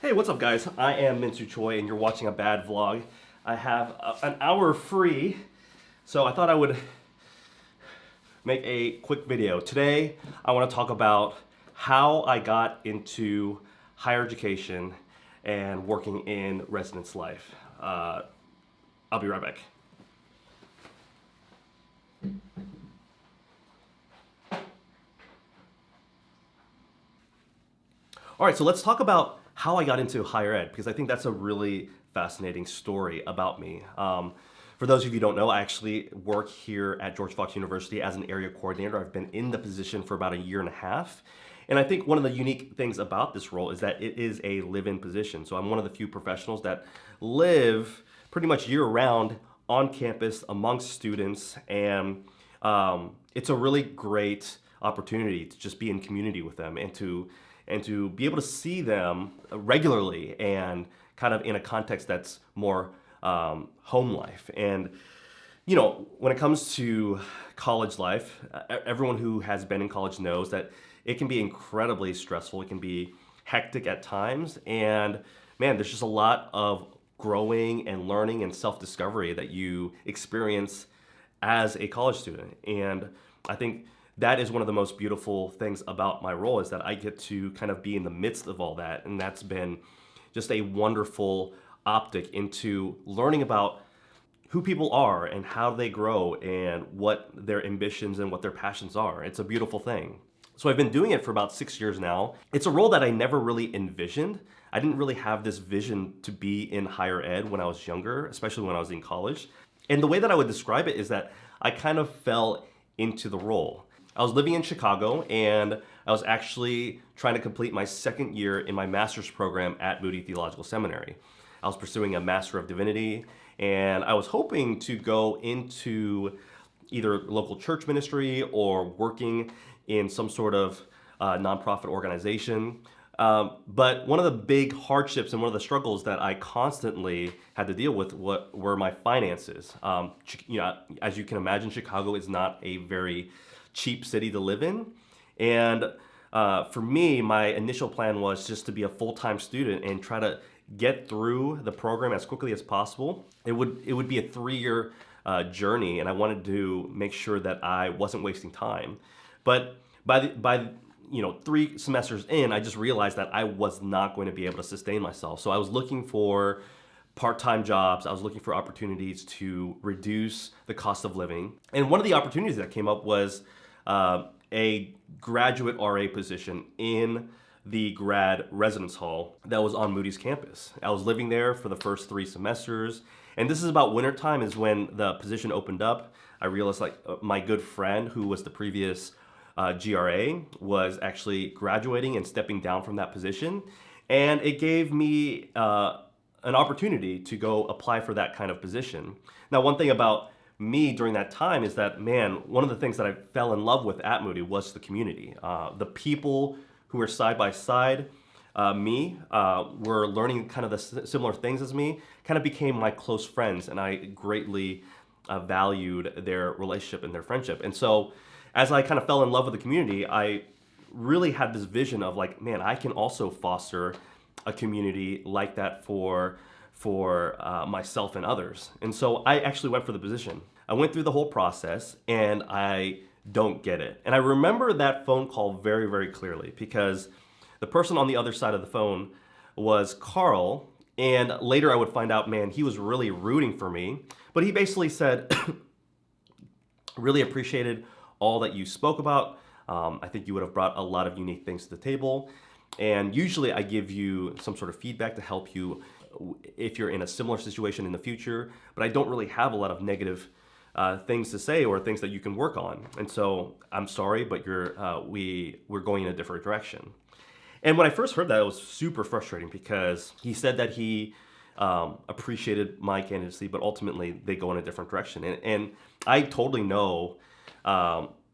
Hey, what's up, guys? I am Minsu Choi, and you're watching a bad vlog. I have an hour free, so I thought I would make a quick video. Today, I want to talk about how I got into higher education and working in residence life. I'll be right back. All right, so let's talk about how I got into higher ed, because I think that's a really fascinating story about me. For those of you who don't know, I actually work here at George Fox University as an area coordinator. I've been in the position for about a year and a half. And I think one of the unique things about this role is that it is a live-in position. So I'm one of the few professionals that live pretty much year-round on campus amongst students. And it's a really great opportunity to just be in community with them and to be able to see them regularly and kind of in a context that's more home life. And you know, when it comes to college life, everyone who has been in college knows that it can be incredibly stressful. It can be hectic at times. And man, there's just a lot of growing and learning and self-discovery that you experience as a college student. And I think that is one of the most beautiful things about my role, is that I get to kind of be in the midst of all that. And that's been just a wonderful optic into learning about who people are and how they grow and what their ambitions and what their passions are. It's a beautiful thing. So I've been doing it for about 6 years now. It's a role that I never really envisioned. I didn't really have this vision to be in higher ed when I was younger, especially when I was in college. And the way that I would describe it is that I kind of fell into the role. I was living in Chicago, and I was actually trying to complete my second year in my master's program at Moody Theological Seminary. I was pursuing a Master of Divinity, and I was hoping to go into either local church ministry or working in some sort of nonprofit organization. But one of the big hardships and one of the struggles that I constantly had to deal with were my finances. You know, as you can imagine, Chicago is not a very cheap city to live in. And for me, my initial plan was just to be a full-time student and try to get through the program as quickly as possible. It would be a 3-year journey, and I wanted to make sure that I wasn't wasting time. But by 3 semesters in, I just realized that I was not going to be able to sustain myself. So I was looking for part-time jobs. I was looking for opportunities to reduce the cost of living. And one of the opportunities that came up was a graduate RA position in the grad residence hall that was on Moody's campus. I was living there for the first 3 semesters. And this is about wintertime is when the position opened up. I realized my good friend who was the previous GRA was actually graduating and stepping down from that position. And it gave me an opportunity to go apply for that kind of position. Now, one thing about me during that time is that, man, one of the things that I fell in love with at Moody was the community. The people who were side by side were learning kind of the similar things as me, kind of became my close friends, and I greatly valued their relationship and their friendship. And so as I kind of fell in love with the community, I really had this vision of like, man, I can also foster a community like that for myself and others. And so I actually went for the position. I went through the whole process, and I don't get it. And I remember that phone call very, very clearly, because the person on the other side of the phone was Carl. And later I would find out, man, he was really rooting for me. But he basically said, really appreciated all that you spoke about. I think you would have brought a lot of unique things to the table. And usually I give you some sort of feedback to help you if you're in a similar situation in the future, but I don't really have a lot of negative things to say or things that you can work on. And so I'm sorry, but we're going in a different direction. And when I first heard that, it was super frustrating, because he said that he appreciated my candidacy, but ultimately they go in a different direction. And I totally know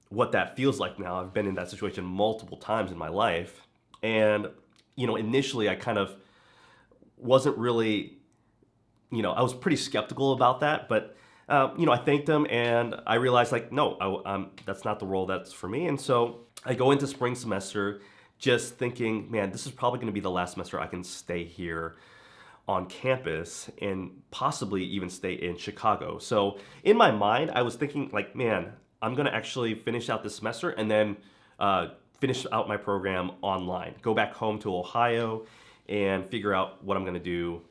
what that feels like now. I've been in that situation multiple times in my life. And, initially I kind of wasn't really, I was pretty skeptical about that, but, I thanked him, and I realized no, that's not the role that's for me. And so I go into spring semester just thinking, man, this is probably going to be the last semester I can stay here on campus and possibly even stay in Chicago. So in my mind, I was thinking like, man, I'm gonna actually finish out this semester and then finish out my program online. Go back home to Ohio and figure out what I'm gonna do,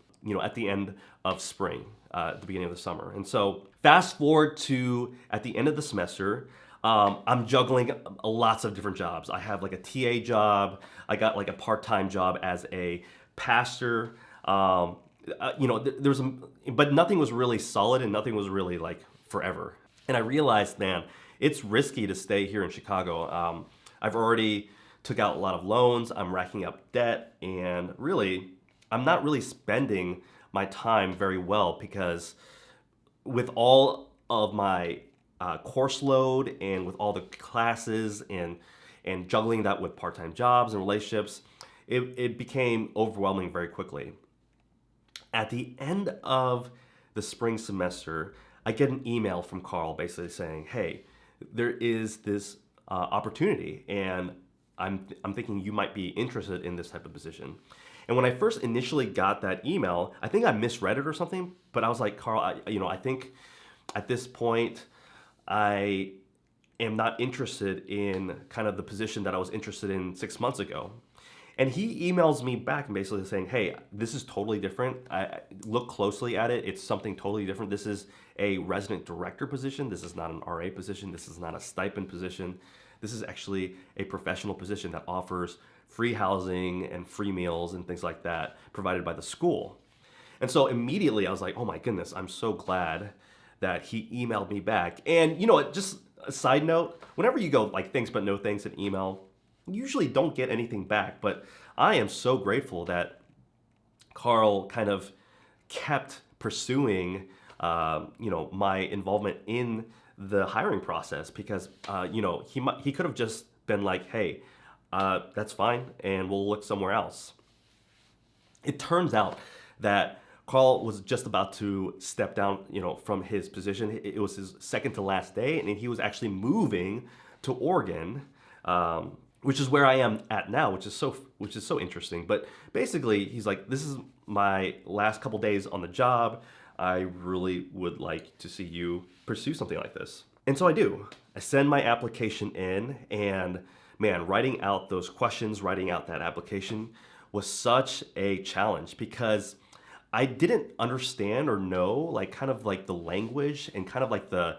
at the end of spring, at the beginning of the summer. And so fast forward to at the end of the semester. I'm juggling lots of different jobs. I have like a TA job. I got like a part-time job as a pastor. There was, but nothing was really solid and nothing was really like forever. And I realized, man, it's risky to stay here in Chicago. I've already took out a lot of loans. I'm racking up debt, and really, I'm not really spending my time very well because with all of my course load and with all the classes and juggling that with part-time jobs and relationships, it became overwhelming very quickly. At the end of the spring semester, I get an email from Carl basically saying, "Hey, there is this opportunity, and I'm thinking you might be interested in this type of position." And when I first initially got that email, I think I misread it or something. But I was like, "Carl, I think at this point, I am not interested in kind of the position that I was interested in 6 months ago." And he emails me back and basically saying, "Hey, this is totally different. I look closely at it. It's something totally different. This is a resident director position. This is not an RA position. This is not a stipend position. This is actually a professional position that offers free housing and free meals and things like that provided by the school." And so immediately I was like, "Oh my goodness, I'm so glad that he emailed me back." And just a side note, whenever you go like thanks but no thanks in email, usually don't get anything back, but I am so grateful that Carl kind of kept pursuing, my involvement in the hiring process because, he could have just been like, "Hey, that's fine, and we'll look somewhere else." It turns out that Carl was just about to step down, from his position. It was his second to last day, and he was actually moving to Oregon. Which is where I am at now, which is so interesting. But basically, he's like, "This is my last couple days on the job. I really would like to see you pursue something like this." And so I do. I send my application in, and man, writing out those questions, writing out that application was such a challenge because I didn't understand or know like kind of like the language and kind of like the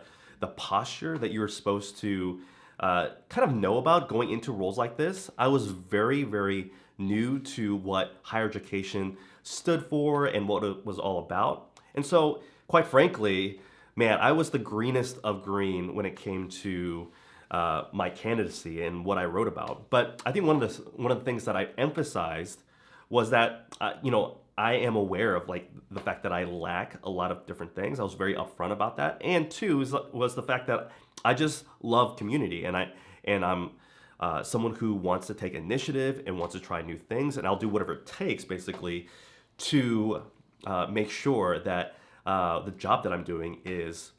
posture that you were supposed to kind of know about going into roles like this. I was very, very new to what higher education stood for and what it was all about. And so, quite frankly, man, I was the greenest of green when it came to my candidacy and what I wrote about. But I think one of the things that I emphasized was that I am aware of like the fact that I lack a lot of different things. I was very upfront about that. And two was the fact that I just love community, and I'm someone who wants to take initiative and wants to try new things, and I'll do whatever it takes basically to make sure that the job that I'm doing is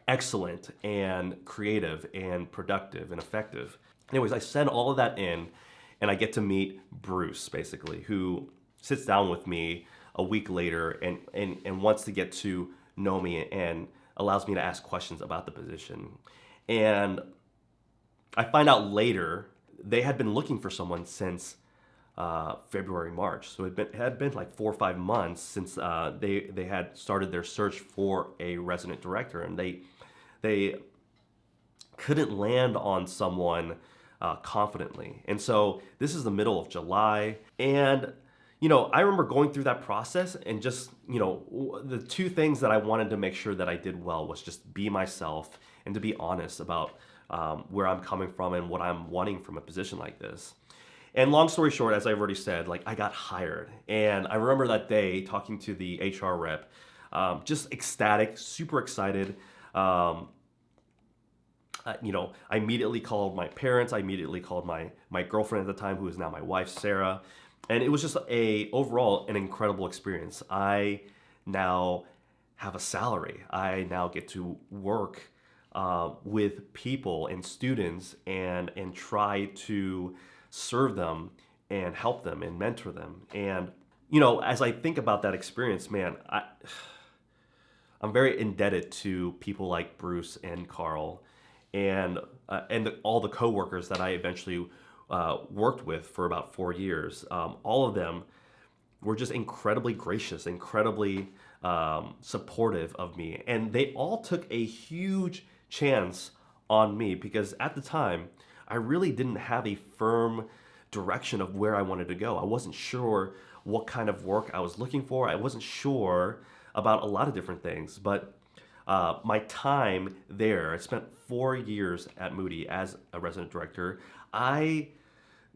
excellent and creative and productive and effective. Anyways, I send all of that in, and I get to meet Bruce basically, who sits down with me a week later and wants to get to know me and allows me to ask questions about the position. And I find out later they had been looking for someone since February, March. So it had been like 4 or 5 months since they had started their search for a resident director, and they couldn't land on someone confidently. And so this is the middle of July, and I remember going through that process and just, the two things that I wanted to make sure that I did well was just be myself and to be honest about where I'm coming from and what I'm wanting from a position like this. And long story short, as I've already said, like I got hired. And I remember that day talking to the HR rep, just ecstatic, super excited. I immediately called my parents. I immediately called my girlfriend at the time, who is now my wife, Sarah. And it was just overall an incredible experience. I now have a salary. I now get to work with people and students and try to serve them and help them and mentor them. And as I think about that experience, man, I'm very indebted to people like Bruce and Carl, and all the coworkers that I eventually worked with for about 4 years. All of them were just incredibly gracious, incredibly supportive of me, and they all took a huge chance on me because at the time I really didn't have a firm direction of where I wanted to go. I wasn't sure what kind of work I was looking for. I wasn't sure about a lot of different things, but my time there, I spent 4 years at Moody as a resident director. I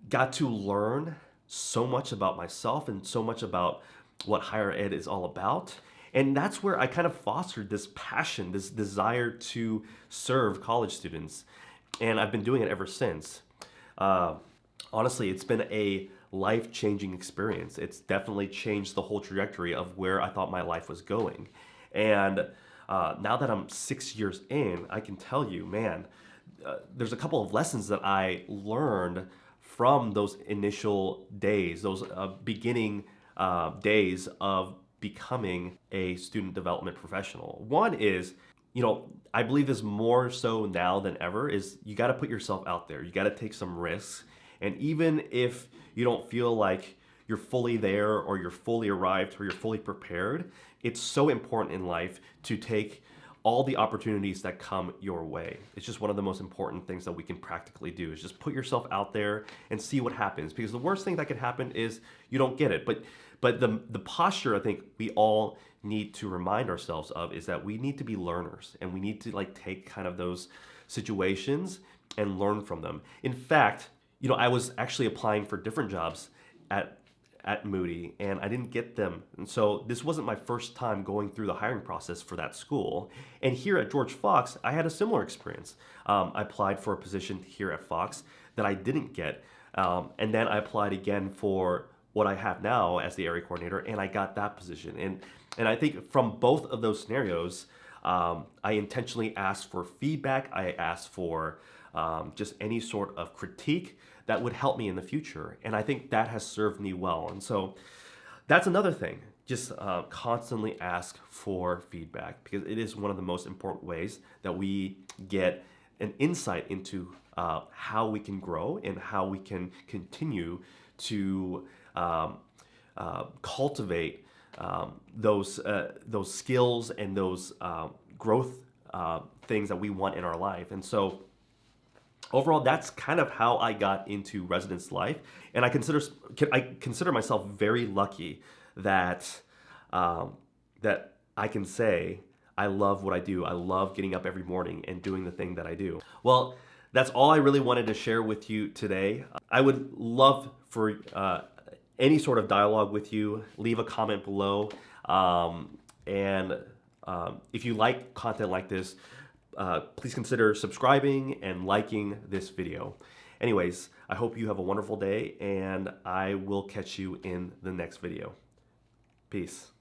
got to learn so much about myself and so much about what higher ed is all about. And that's where I kind of fostered this passion, this desire to serve college students. And I've been doing it ever since. Honestly, it's been a life-changing experience. It's definitely changed the whole trajectory of where I thought my life was going. And now that I'm 6 years in, I can tell you, man, there's a couple of lessons that I learned from those initial days, those beginning days of becoming a student development professional. One is, I believe this more so now than ever, is you got to put yourself out there. You got to take some risks. And even if you don't feel like you're fully there or you're fully arrived or you're fully prepared, it's so important in life to take all the opportunities that come your way. It's just one of the most important things that we can practically do is just put yourself out there and see what happens. Because the worst thing that could happen is you don't get it. But the posture I think we all need to remind ourselves of is that we need to be learners, and we need to take kind of those situations and learn from them. In fact, I was actually applying for different jobs at Moody, and I didn't get them. And so this wasn't my first time going through the hiring process for that school. And here at George Fox, I had a similar experience. I applied for a position here at Fox that I didn't get. And then I applied again for what I have now as the area coordinator, and I got that position. And I think from both of those scenarios, I intentionally asked for feedback. I asked for just any sort of critique that would help me in the future. And I think that has served me well. And so that's another thing. Just constantly ask for feedback, because it is one of the most important ways that we get an insight into how we can grow and how we can continue to cultivate those skills and those growth things that we want in our life. And so overall, that's kind of how I got into residence life, and I consider myself very lucky that that I can say I love what I do. I love getting up every morning and doing the thing that I do. Well, that's all I really wanted to share with you today. I would love for any sort of dialogue with you. Leave a comment below, and if you like content like this, please consider subscribing and liking this video. Anyways, I hope you have a wonderful day, and I will catch you in the next video. Peace.